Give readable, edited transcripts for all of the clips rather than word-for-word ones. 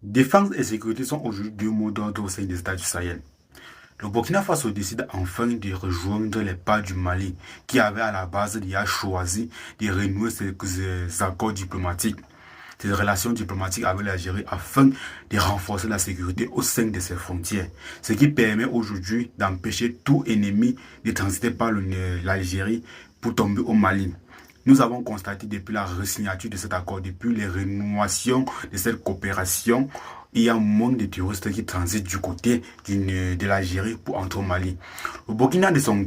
Défense et sécurité sont aujourd'hui deux mots d'ordre au sein des États du Sahel. Le Burkina Faso décide enfin de rejoindre les pas du Mali, qui avait à la base déjà choisi de renouer ses accords diplomatiques, ses relations diplomatiques avec l'Algérie afin de renforcer la sécurité au sein de ses frontières. Ce qui permet aujourd'hui d'empêcher tout ennemi de transiter par l'Algérie pour tomber au Mali. Nous avons constaté depuis la re-signature de cet accord, depuis les renouations de cette coopération, il y a un monde de touristes qui transitent du côté de l'Algérie pour entrer au Mali. Le Burkina, de son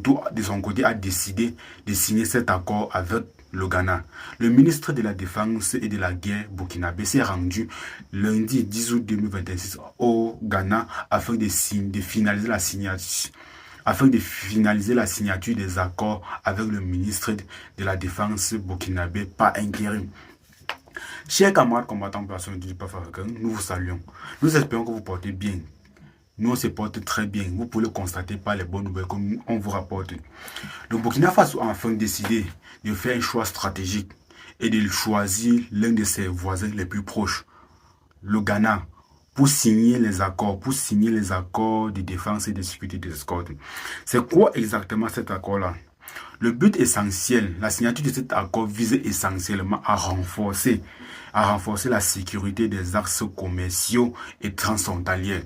côté, a décidé de signer cet accord avec le Ghana. Le ministre de la Défense et de la Guerre burkinabé s'est rendu lundi 10 août 2026 au Ghana afin de finaliser la signature des accords avec le ministre de la Défense burkinabé par intérim. Chers camarades combattants personnes du peuple africain, nous vous saluons. Nous espérons que vous portez bien. Nous, on se porte très bien. Vous pouvez le constater par les bonnes nouvelles qu'on vous rapporte. Le Burkina Faso a enfin décidé de faire un choix stratégique et de choisir l'un de ses voisins les plus proches, le Ghana, pour signer les accords de défense et de sécurité des escortes. C'est quoi exactement cet accord-là? Le but essentiel, la signature de cet accord visait essentiellement à renforcer la sécurité des axes commerciaux et transfrontaliers.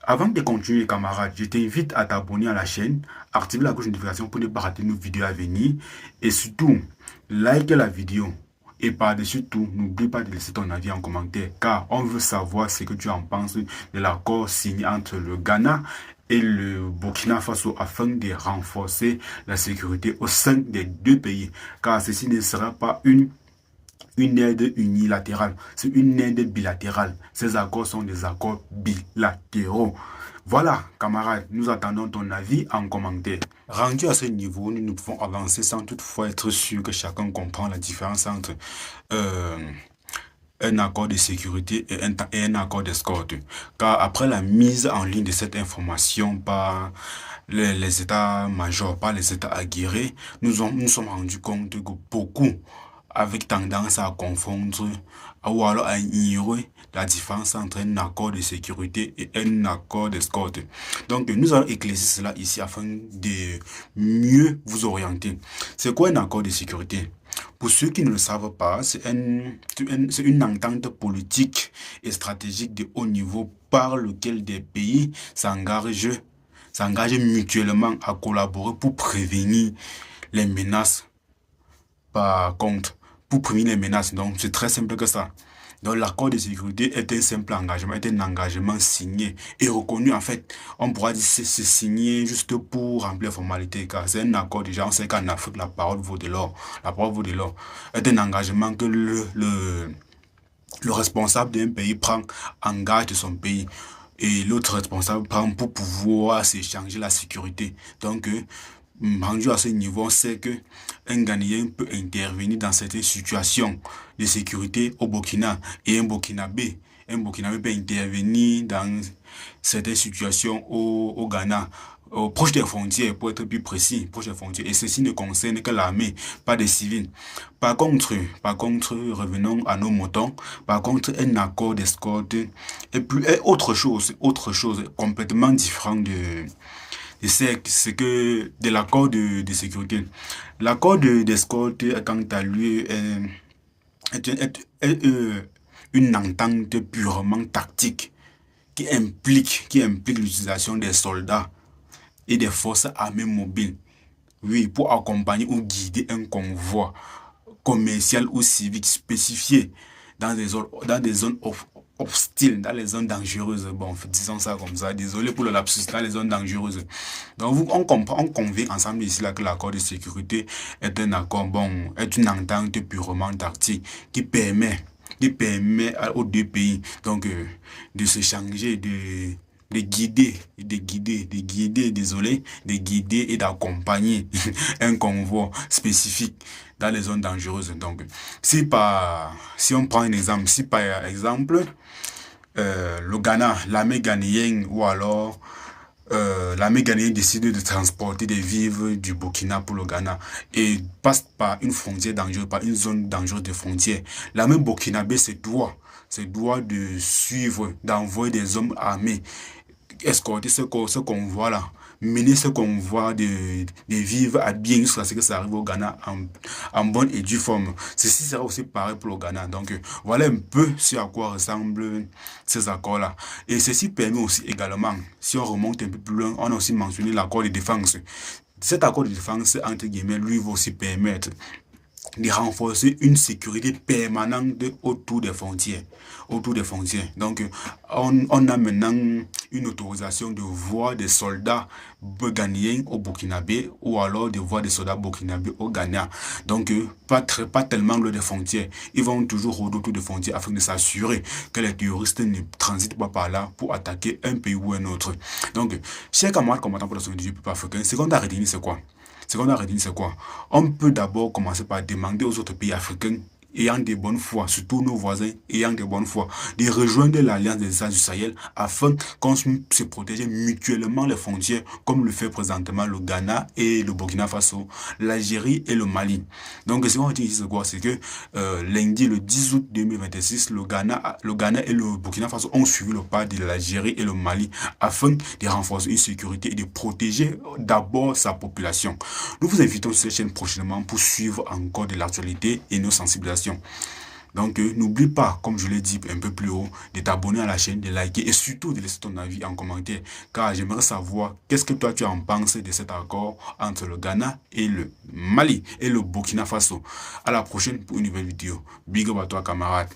Avant de continuer, camarades, je t'invite à t'abonner à la chaîne, activer la cloche de notification pour ne pas rater nos vidéos à venir et surtout, like la vidéo. Et par-dessus tout, n'oublie pas de laisser ton avis en commentaire car on veut savoir ce que tu en penses de l'accord signé entre le Ghana et le Burkina Faso afin de renforcer la sécurité au sein des deux pays. Car ceci ne sera pas une aide unilatérale, c'est une aide bilatérale. Ces accords sont des accords bilatéraux. Voilà, camarades, nous attendons ton avis en commentaire. Rendu à ce niveau, nous ne pouvons avancer sans toutefois être sûr que chacun comprend la différence entre un accord de sécurité et un accord d'escorte. Car après la mise en ligne de cette information par les états-majors, par les états aguerris, nous sommes rendus compte que beaucoup avec tendance à confondre ou alors à ignorer la différence entre un accord de sécurité et un accord d'escorte. Donc, nous allons éclaircir cela ici afin de mieux vous orienter. C'est quoi un accord de sécurité? Pour ceux qui ne le savent pas, c'est une entente politique et stratégique de haut niveau par lequel des pays s'engagent mutuellement à collaborer pour prévenir les menaces par contre. Pour prévenir les menaces. Donc, c'est très simple que ça. Donc, l'accord de sécurité est un simple engagement, est un engagement signé et reconnu. En fait, on pourra dire c'est signé juste pour remplir la formalité, car c'est un accord déjà. On sait qu'en Afrique, la parole vaut de l'or. La parole vaut de l'or. C'est un engagement que le responsable d'un pays engage de son pays. Et l'autre responsable prend pour pouvoir s'échanger la sécurité. Donc, rendu à ce niveau, on sait que un Ghanéen peut intervenir dans certaines situations de sécurité au Burkina et un Burkinabé peut intervenir dans certaines situations au Ghana, proche des frontières, pour être plus précis, proche des frontières. Et ceci ne concerne que l'armée, pas des civils. Par contre, revenons à nos moutons. Par contre, un accord d'escorte est autre chose complètement différent c'est que de l'accord de sécurité. L'accord d'escorte, quant à lui, est une entente purement tactique qui implique l'utilisation des soldats et des forces armées mobiles. Oui, pour accompagner ou guider un convoi commercial ou civique spécifié dans des zones hostiles, dans les zones dangereuses. Bon, disons ça comme ça. Désolé pour le lapsus, dans les zones dangereuses. Donc, on convient ensemble ici là que l'accord de sécurité est un accord, est une entente purement tactique qui permet aux deux pays donc de s'échanger, de guider et d'accompagner un convoi spécifique dans les zones dangereuses. Donc, si on prend un exemple, si par exemple, le Ghana, l'armée ghanéenne ou alors l'armée ghanéenne décide de transporter des vivres du Burkina pour le Ghana et passe par une frontière dangereuse, par une zone dangereuse de frontière, l'armée burkinabé se doit se doit de suivre, d'envoyer des hommes armés, escorter ce convoi-là, mener ce convoi de vivres à bien jusqu'à ce que ça arrive au Ghana en bonne et due forme. Ceci sera aussi pareil pour le Ghana. Donc, voilà un peu ce à quoi ressemblent ces accords-là. Et ceci permet aussi également, si on remonte un peu plus loin, on a aussi mentionné l'accord de défense. Cet accord de défense, entre guillemets, lui va aussi permettre de renforcer une sécurité permanente autour des frontières. Autour des frontières. Donc, on a maintenant une autorisation de voir des soldats ghanéens au Burkinabé ou alors de voir des soldats burkinabés au Ghana. Donc, pas tellement loin des frontières. Ils vont toujours rôder autour des frontières afin de s'assurer que les terroristes ne transitent pas par là pour attaquer un pays ou un autre. Donc, chers camarades combattants pour la souveraineté du peuple africain, ce qu'on a retenu, c'est quoi? Ce qu'on a retenu, c'est quoi? On peut d'abord commencer par demander aux autres pays africains ayant de bonnes foi, surtout nos voisins ayant de bonnes foi, de rejoindre l'Alliance des États du Sahel afin qu'on se protège mutuellement les frontières, comme le fait présentement le Ghana et le Burkina Faso, l'Algérie et le Mali. Donc, ce qu'on dit ici, c'est quoi? C'est que lundi, le 10 août 2026, le Ghana et le Burkina Faso ont suivi le pas de l'Algérie et le Mali afin de renforcer une sécurité et de protéger d'abord sa population. Nous vous invitons sur cette chaîne prochainement pour suivre encore de l'actualité et nos sensibilisations. Donc, n'oublie pas, comme je l'ai dit un peu plus haut, de t'abonner à la chaîne, de liker et surtout de laisser ton avis en commentaire. Car j'aimerais savoir qu'est-ce que toi tu en penses de cet accord entre le Ghana et le Mali et le Burkina Faso. À la prochaine pour une nouvelle vidéo. Big up à toi, camarade.